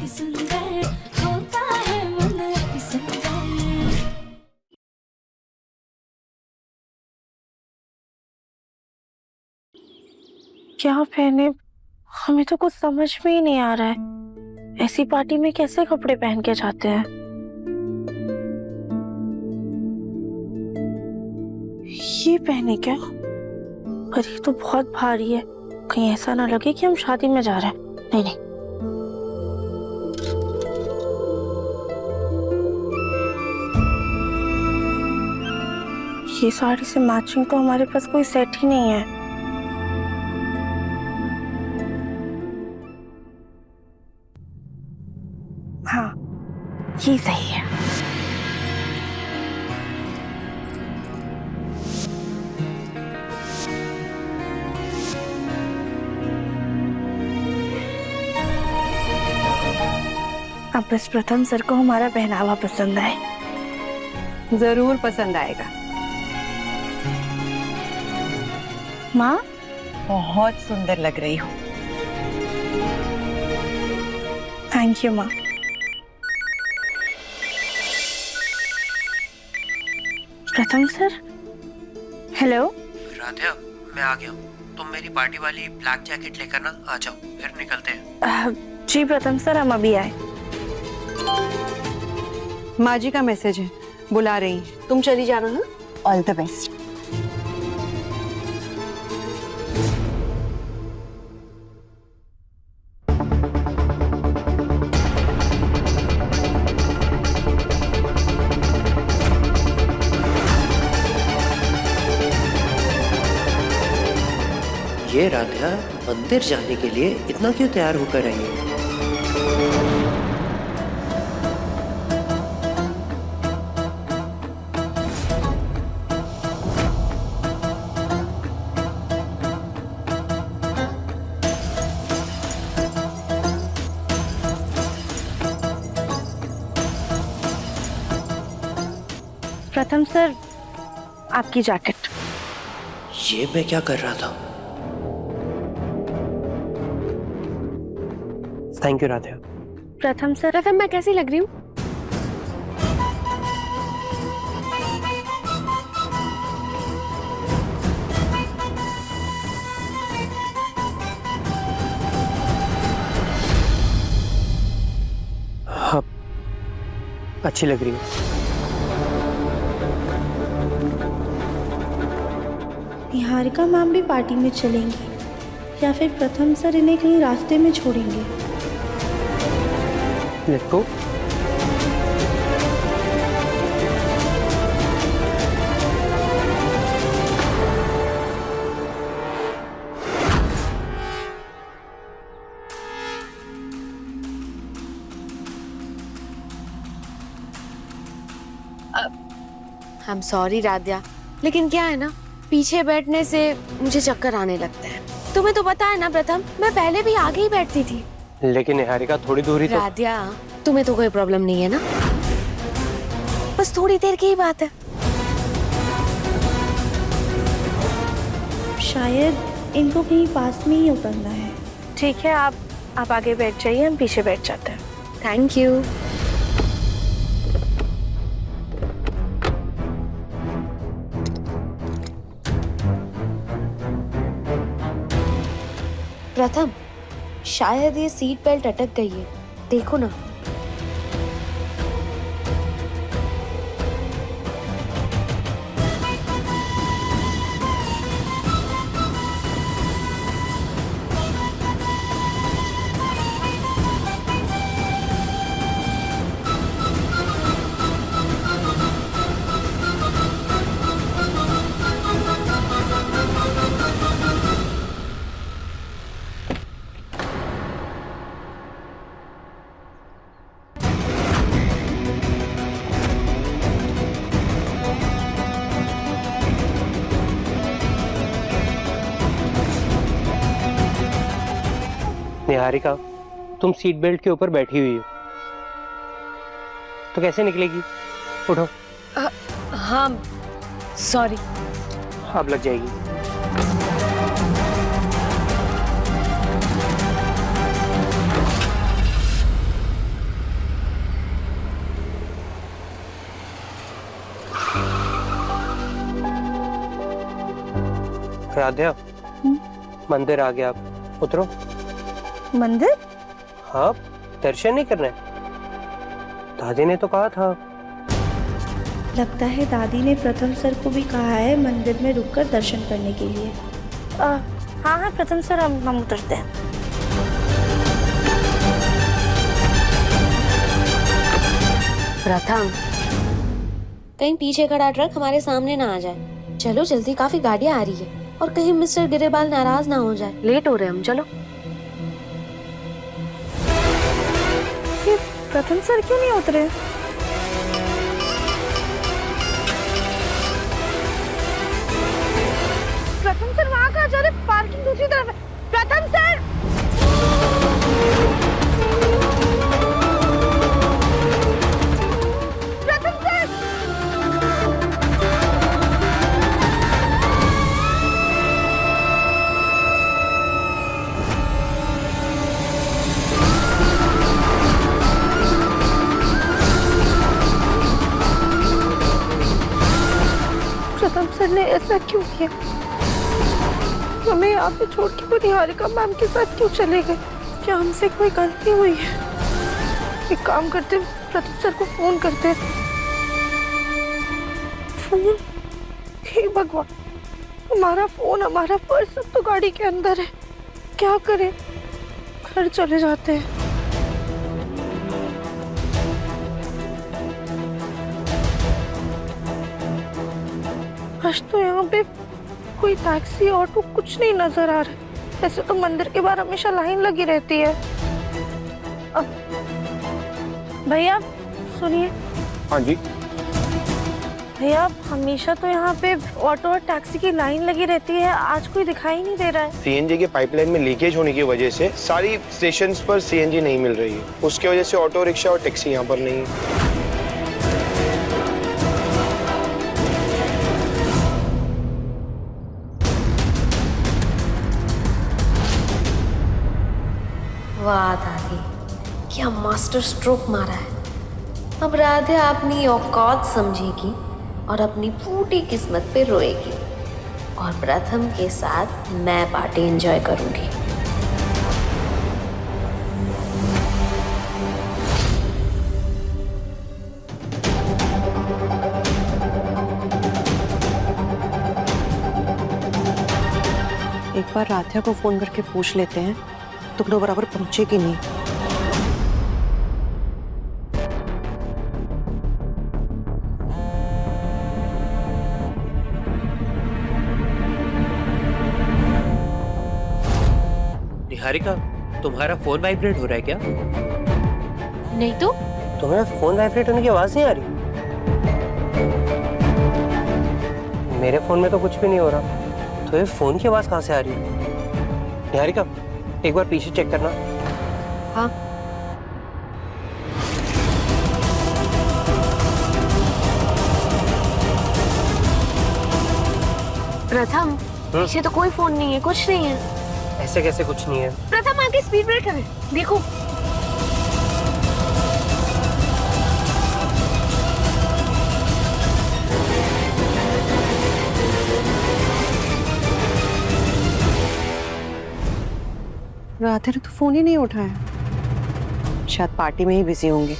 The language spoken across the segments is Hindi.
अति सुंदर होता है मन अति सुंदर। क्या पहने, हमें तो कुछ समझ में ही नहीं आ रहा है। ऐसी पार्टी में कैसे कपड़े पहन के जाते हैं? ये पहने क्या? पर ये तो बहुत भारी है, कहीं ऐसा ना लगे कि हम शादी में जा रहे हैं। नहीं नहीं, ये साड़ी से मैचिंग तो हमारे पास कोई सेट ही नहीं है। हाँ, ये सही है। अब बस प्रथम सर को हमारा पहनावा पसंद आए। जरूर पसंद आएगा। माँ, बहुत सुंदर लग रही हो। थैंक यू माँ। प्रथम सर, हेलो। राधिया, मैं आ गया हूँ। तुम मेरी पार्टी वाली ब्लैक जैकेट लेकर ना आ जाओ, फिर निकलते हैं। जी प्रथम सर, हम अभी आए। माँ जी का मैसेज है, बुला रही हैं। तुम चली जाना। हाँ, ऑल द बेस्ट। ये राधिया मंदिर जाने के लिए इतना क्यों तैयार होकर आई है? प्रथम सर, आपकी जैकेट। ये मैं क्या कर रहा था? Thank you Radhiya. प्रथम सर, प्रथम, मैं कैसी लग रही हूँ? हाँ, अच्छी लग रही है। निहारिका मैम भी पार्टी में चलेंगी या फिर प्रथम सर इन्हें कहीं रास्ते में छोड़ेंगे? Let's go. I am sorry Radhya, लेकिन क्या है ना, पीछे बैठने से मुझे चक्कर आने लगता है। तुम्हें तो पता है ना प्रथम, मैं पहले भी आगे ही बैठती थी। लेकिन निहारिका थोड़ी दूरी तो। राध्या, तुम्हें तो कोई प्रॉब्लम नहीं है ना? बस थोड़ी देर की ही बात है। शायद इनको कहीं पास में ही उतरना है। ठीक है, आप आगे बैठ जाइए, हम पीछे बैठ जाते हैं। Thank you. प्रथम, शायद ये सीट बेल्ट अटक गई है, देखो ना। निहारिका, तुम सीट बेल्ट के ऊपर बैठी हुई हो, तो कैसे निकलेगी? उठो। हाँ, सॉरी। अब लग जाएगी। राध्या, मंदिर आ गया, आप उतरो। मंदिर? हाँ, दर्शन नहीं करना है? दादी ने तो कहा था। लगता है दादी ने प्रथम सर को भी कहा है मंदिर में रुककर दर्शन करने के लिए। हाँ हाँ प्रथम सर, हम उतरते हैं। प्रथम, कहीं पीछे खड़ा ट्रक हमारे सामने ना आ जाए। चलो जल्दी, काफी गाड़ियां आ रही है और कहीं मिस्टर गिरेबाल नाराज ना हो जाए। लेट हो रहे हम, चलो। ये प्रथम सर क्यों नहीं उतरे? प्रथम सर वहाँ कहाँ जा रहे? पार्किंग दूसरी तरफ है। प्रथम सर! प्रथम सर! प्रथम सर ने ऐसा क्यों किया? हमें यहाँ पे छोड़ के वो निहारिका मैम के साथ क्यों चले गए? क्या हमसे कोई गलती हुई है? एक काम करते, प्रथम सर को फोन करते। फोन? हे भगवान, हमारा फोन, हमारा पर्स सब तो गाड़ी के अंदर है। क्या करें? घर चले जाते हैं। आज तो यहाँ पे कोई टैक्सी ऑटो कुछ नहीं नजर आ रहा। ऐसे तो मंदिर के बाहर हमेशा लाइन लगी रहती है। भैया सुनिए। हाँ जी। भैया हमेशा तो यहाँ पे ऑटो और टैक्सी की लाइन लगी रहती है, आज कोई दिखाई नहीं दे रहा है। सीएनजी के पाइपलाइन में लीकेज होने की वजह से सारी स्टेशंस पर सीएनजी नहीं मिल रही है। उसके वजह से ऑटो रिक्शा और टैक्सी यहाँ पर नहीं है। वाह दादी, क्या मास्टर स्ट्रोक मारा है। अब राधा अपनी औकात समझेगी और अपनी फूटी किस्मत पे रोएगी और प्रथम के साथ मैं पार्टी एंजॉय करूंगी। एक बार राध्या को फोन करके पूछ लेते हैं, टुकड़ों बराबर पहुंचे कि नहीं। निहारिका, तुम्हारा फोन वाइब्रेट हो रहा है क्या? नहीं तो तुम्हें फोन वाइब्रेट होने की आवाज नहीं आ रही? मेरे फोन में तो कुछ भी नहीं हो रहा, तो ये फोन की आवाज कहाँ से आ रही है? निहारिका, एक बार पीछे चेक करना। हाँ। प्रथम, पीछे तो कोई फोन नहीं है, कुछ नहीं है। ऐसे कैसे कुछ नहीं है? प्रथम आगे स्पीड ब्रेकर है, देखो। राधा ने तो फोन ही नहीं उठाया, शायद पार्टी में ही बिजी होंगे।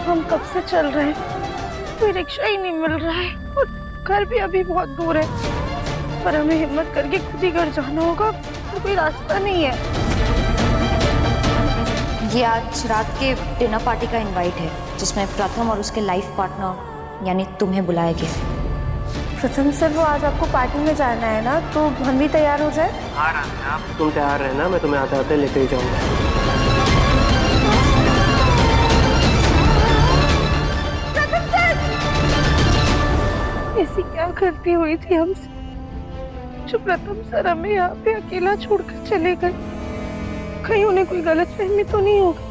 हम कब से चल रहे हैं, कोई रिक्शा ही नहीं मिल रहा है और घर भी अभी बहुत दूर है, पर हमें हिम्मत करके खुद ही घर जाना होगा, तो कोई रास्ता नहीं है। ये आज रात के डिनर पार्टी का इनवाइट है, जिसमें प्रथम और उसके लाइफ पार्टनर यानी तुम्हें बुलाया गया। प्रथम सर, वो आज आपको पार्टी में जाना है ना, तो हम भी तैयार हो जाए। हाँ राधा, तुम तैयार रहना, मैं तुम्हें आते आते लेते ही जाऊंगा। ऐसी क्या गलती हुई थी हमसे जो प्रथम सर हमें यहाँ पे अकेला छोड़कर चले गए? कहीं उन्हें कोई गलतफहमी तो नहीं हो गई?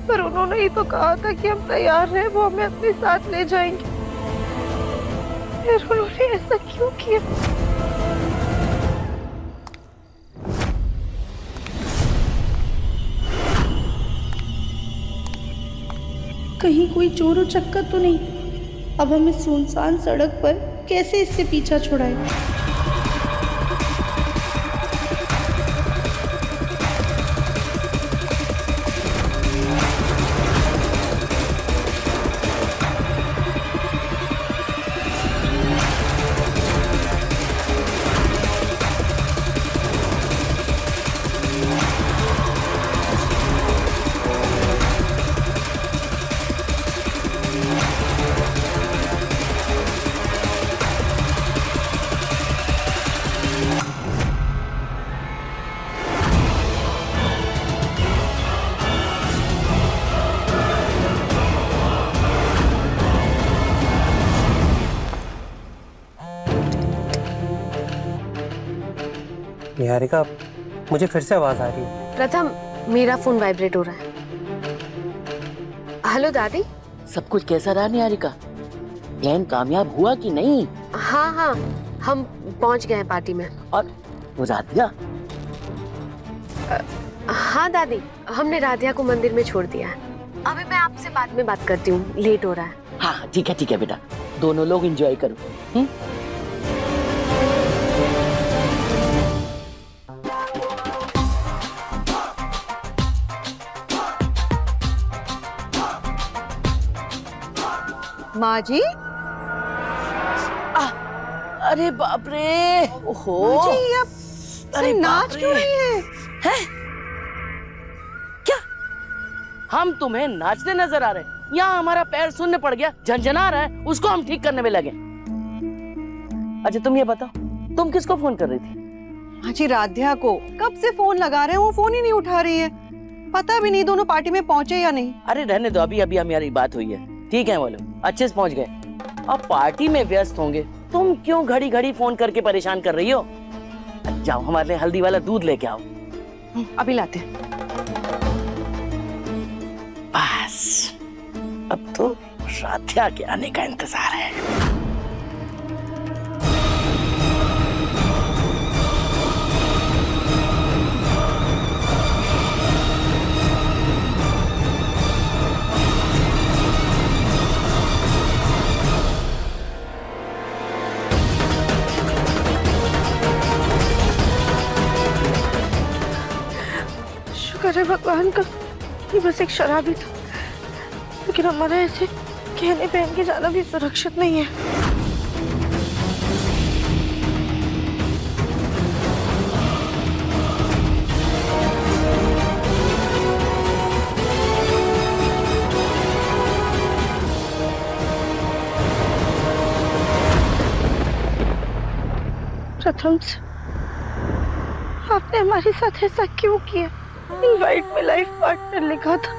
पर उन्होंने ही तो कहा था कि हम तैयार हैं, वो हमें अपने साथ ले जाएंगे। फिर उन्होंने ऐसा क्यों किया? कहीं कोई चोर उचक्का तो नहीं? अब हम इस सुनसान सड़क पर कैसे इससे पीछा छुड़ाएं? निहारिका, मुझे फिर से आवाज आ रही है। प्रथम, मेरा फोन वाइब्रेट हो रहा है। हेलो दादी। सब कुछ कैसा रहा निहारिका? प्लान कामयाब हुआ कि नहीं? हाँ हाँ, हम पहुंच गए हैं पार्टी में। और वो राधिया? हाँ दादी, हमने राधिया को मंदिर में छोड़ दिया है। अभी मैं आपसे बाद में बात करती हूँ, लेट हो रहा है। हाँ ठीक है बेटा, दोनों लोग एंजॉय करो। माँ जी, अरे बाप रे, ओहो माँ जी, आप अरे नाच क्यों रही हैं? हैं? क्या हम तुम्हें नाचते नजर आ रहे हैं? यहाँ हमारा पैर शून्य पड़ गया, झंझना रहा है, उसको हम ठीक करने में लगे। अच्छा तुम ये बताओ, तुम किसको फोन कर रही थी? हाँ जी, राध्या को। कब से फोन लगा रहे हैं, वो फोन ही नहीं उठा रही है। पता भी नहीं दोनों पार्टी में पहुंचे या नहीं। अरे रहने दो, अभी अभी हमारी बात हुई है, ठीक है वो लोग अच्छे से पहुंच गए। अब पार्टी में व्यस्त होंगे, तुम क्यों घड़ी घड़ी फोन करके परेशान कर रही हो? जाओ हमारे लिए हल्दी वाला दूध लेके आओ। अभी लाते। बस अब तो राध्या के आने का इंतजार है। शुक्र है भगवान का, ये बस एक शराबी था। लेकिन हमारा ऐसे कहने पहन के जाना भी सुरक्षित नहीं है। प्रथम से आपने हमारे साथ ऐसा क्यों किया? इनवाइट में लाइफ पार्टनर लिखा था,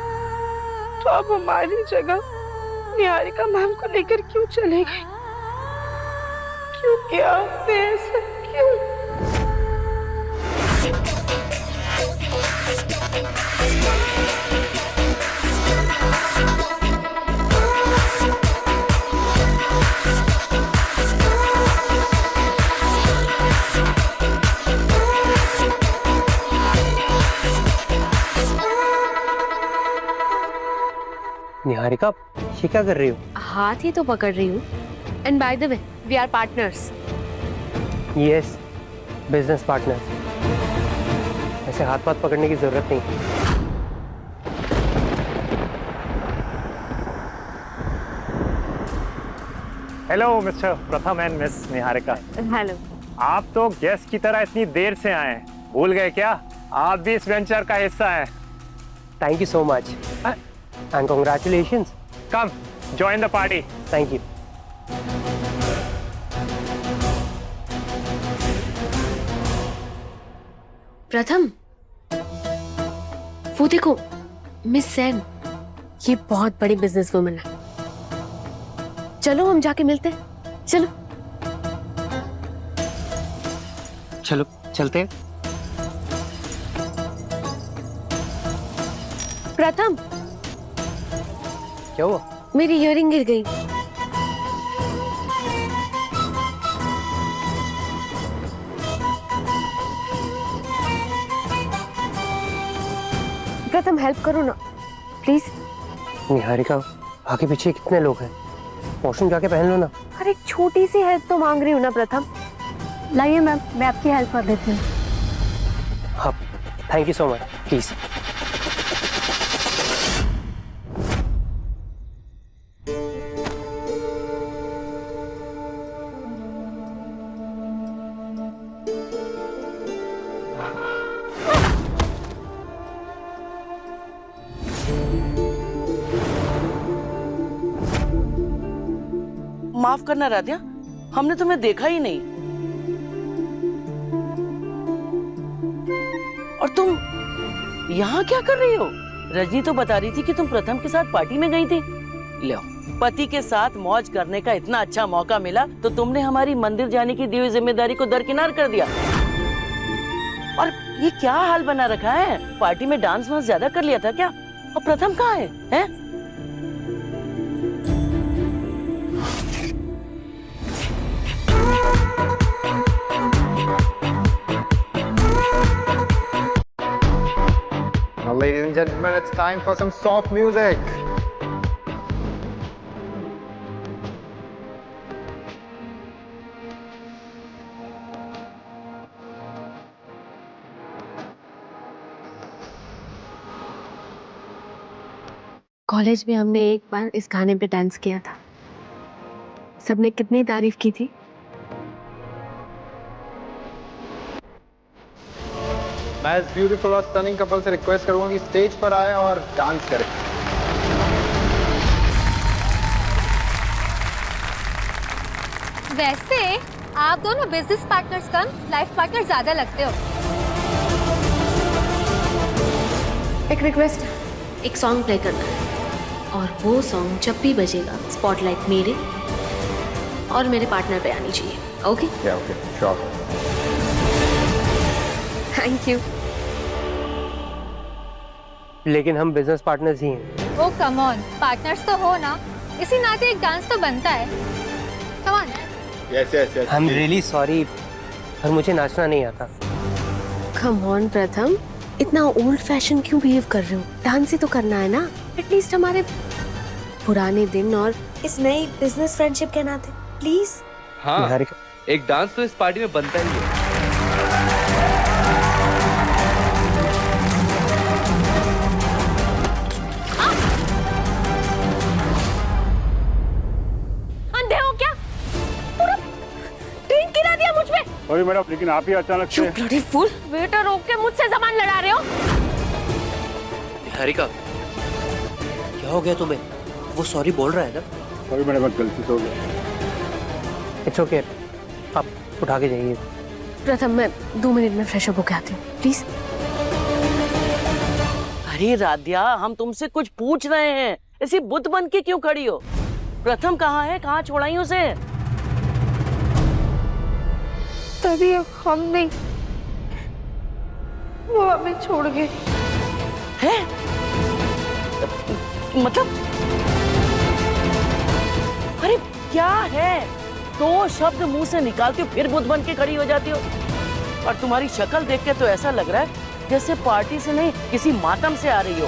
तो अब हमारी जगह निहारिका मैम को लेकर क्यों चले गए? क्यों किया आपने ऐसा, क्यों? निहारिका, ये क्या कर रही हो? हाथ ही तो पकड़ रही हूँ। And by the way, we are partners. Yes, business partner. ऐसे हाथ पाथ पकड़ने की जरूरत नहीं। Hello mister Pratham and miss Niharika. Hello. आप तो गेस्ट की तरह इतनी देर से आए, भूल गए क्या? आप भी इस वेंचर का हिस्सा हैं। Thank you so much and congratulations. Come join the party. Thank you. प्रथम, वो देखो मिस सेन, ये बहुत बड़ी बिजनेस वुमन है। चलो हम जाके मिलते हैं। चलो चलो चलते हैं। प्रथम, क्या हुआ? मेरी इयरिंग गिर गई। प्रथम हेल्प करो ना प्लीज। निहारिका, आगे पीछे कितने लोग हैं, वॉशरूम जाके पहन लो ना। अरे छोटी सी हेल्प तो मांग रही हूँ ना प्रथम। लाइए मैम, मैं आपकी हेल्प कर देती हूँ। हाँ, thank you so much, please. माफ करना राधिया, हमने तुम्हें देखा ही नहीं। और तुम यहाँ क्या कर रही हो? रजनी तो बता रही थी कि तुम प्रथम के साथ पार्टी में गई थी। लो, पति के साथ मौज करने का इतना अच्छा मौका मिला तो तुमने हमारी मंदिर जाने की दी हुई जिम्मेदारी को दरकिनार कर दिया। और ये क्या हाल बना रखा है? पार्टी में डांस वांस ज्यादा कर लिया था क्या? और प्रथम कहाँ है, हैं? Now, ladies and gentlemen, it's time for some soft music. College में हमने एक बार इस गाने पे डांस किया था, सबने कितनी तारीफ की थी। मैं इस ब्यूटीफुल और स्टनिंग कपल से रिक्वेस्ट करूंगा कि स्टेज पर आए और डांस करें। वैसे आप दोनों बिजनेस पार्टनर्स कम लाइफ पार्टनर ज्यादा लगते हो। एक रिक्वेस्ट, एक सॉन्ग प्ले करना है और वो सॉन्ग जब भी बजेगा स्पॉटलाइट मेरे और मेरे पार्टनर पे आनी चाहिए। Okay? Okay, sure. Thank you. लेकिन हम बिजनेस पार्टनर्स ही हैं। ओ कम ऑन, पार्टनर्स तो हो ना, इसी नाते एक डांस तो बनता है। Come on. Yes yes yes. I am really sorry, पर मुझे नाचना नहीं आता। कम ऑन प्रथम, इतना ओल्ड फैशन क्यों बिहेव कर रहे हो? डांस ही तो करना है ना, एटलीस्ट हमारे पुराने दिन और इस नई बिजनेस फ्रेंडशिप के नाते प्लीज। हाँ, निहारिका, एक डांस तो इस पार्टी में बनता ही है। अंधे हो क्या? पूरा ड्रिंक गिरा दिया मुझ पे। सॉरी मैडम, लेकिन आप ही अचानक से। ब्लडी फूल, वेटर रोक के मुझसे सामान लड़ा रहे हो। निहारिका, क्या हो गया तुम्हें? वो सॉरी बोल रहा है ना? सॉरी मैडम, गलती से हो गया। इट्स ओके, आप उठा के जाइए। प्रथम मैं 2 मिनट में फ्रेश अप होके आती हूँ प्लीज। अरे राधिया, हम तुमसे कुछ पूछ रहे हैं, ऐसी बुत बन के क्यों खड़ी हो? प्रथम कहाँ है? कहाँ छोड़ाई उसे? तभी हम नहीं, वो हमें छोड़ गए। है? मतलब? अरे क्या है? 2 शब्द मुंह से निकालती हो फिर बुत बन के खड़ी हो जाती हो। और तुम्हारी शक्ल देख के तो ऐसा लग रहा है जैसे पार्टी से नहीं किसी मातम से आ रही हो।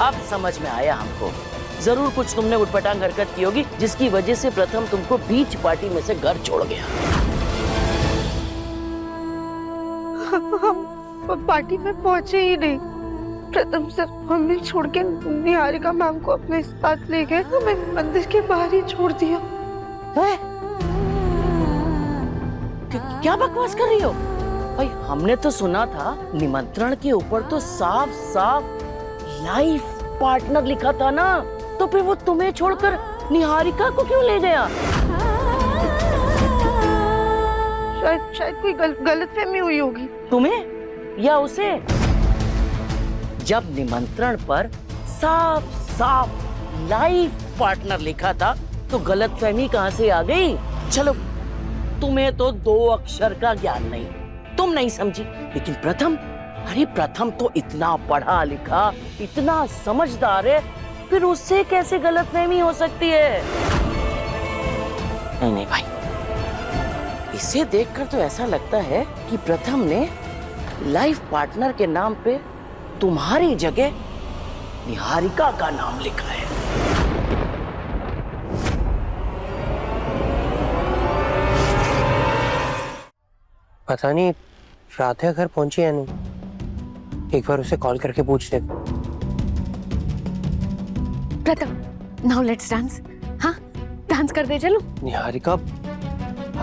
अब समझ में आया हमको, जरूर कुछ तुमने उटपटांग हरकत की होगी जिसकी वजह से प्रथम तुमको बीच पार्टी में से घर छोड़ गया। हम पार्टी में पहुंचे ही नहीं। प्रथम सर हमें छोड़ के निहारिका मैम को अपने साथ ले गए, हमें मंदिर के बाहर ही छोड़ दिया। क्या बकवास कर रही हो? भाई हमने तो सुना था निमंत्रण के ऊपर तो साफ साफ लाइफ पार्टनर लिखा था ना, तो फिर वो तुम्हें छोड़कर निहारिका को क्यों ले गया? शायद कोई गलतफहमी हुई होगी। तुम्हें या उसे? जब निमंत्रण पर साफ साफ लाइफ पार्टनर लिखा था तो गलतफहमी कहां से आ गई? चलो, तुम्हें तो 2 अक्षर का ज्ञान नहीं, तुम नहीं समझी, लेकिन प्रथम अरे प्रथम तो इतना पढ़ा लिखा, इतना समझदार है, फिर उससे कैसे गलतफहमी हो सकती है? नहीं नहीं भाई, इसे देखकर तो ऐसा लगता है कि प्रथम ने लाइफ पार्टनर के नाम पे तुम्हारी जगह निहारिका का नाम लिखा है। पता नहीं राधा घर पहुंची या नहीं, एक बार उसे कॉल करके पूछ ले। प्रथम, नाउ लेट्स डांस। हाँ, डांस करते चलो। निहारिका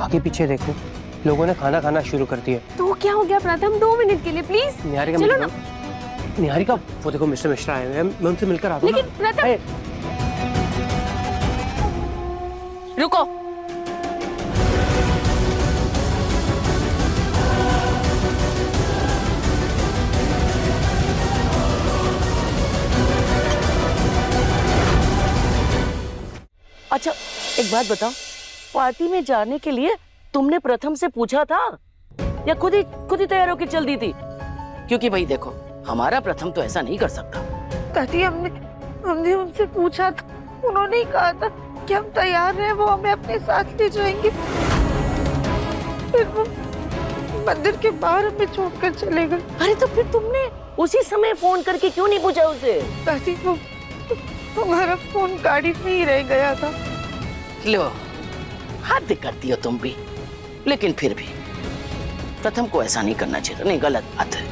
आगे पीछे देखो, लोगों ने खाना खाना शुरू कर दिया। तो क्या हो गया प्रथम, 2 मिनट के लिए प्लीज। निहारिका चलो ना। निहारिका वो देखो मिस्टर मिश्रा आए हैं, मैं उनसे मिलकर आता हूँ। लेकिन प्रथम, रुको। अच्छा एक बात बताओ, पार्टी में जाने के लिए तुमने प्रथम से पूछा था या खुद ही तैयार होकर चल दी थी? क्योंकि भाई देखो, हमारा प्रथम तो ऐसा नहीं कर सकता। दादी हमने उनसे पूछा था, उन्होंने ही कहा था कि हम तैयार हैं, वो हमें अपने साथ ले जाएंगे। फिर वो मंदिर के बाहर हमें छोड़कर चले गए। अरे तो फिर तुमने उसी समय फोन करके क्यों नहीं पूछा उसे? दादी वो हमारा फोन गाड़ी में ही रह गया था। लो, हद करती हो तुम भी, लेकिन फिर भी प्रथम को ऐसा नहीं करना चाहिए। नहीं, गलत बात है।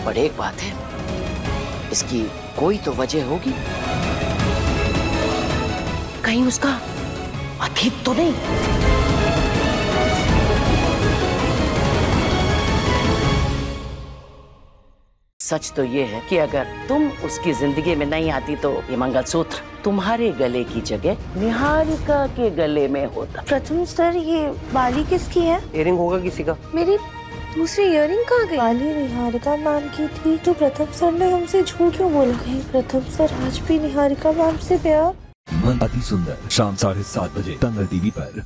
पर एक बात है, इसकी कोई तो वजह होगी, कहीं उसका अतीत तो नहीं? सच तो ये है कि अगर तुम उसकी जिंदगी में नहीं आती तो ये मंगलसूत्र तुम्हारे गले की जगह निहारिका के गले में होता। प्रथम सर, ये बाली किसकी है? इयरिंग होगा किसी का। मेरी दूसरी इयरिंग कहाँ गई? बाली निहारिका मैम की थी, तो प्रथम सर ने हमसे झूठ क्यों बोला? कहीं प्रथम सर आज भी निहारिका मैम से प्यार? मन अति सुंदर, शाम 7:30 बजे तंगल टीवी पर।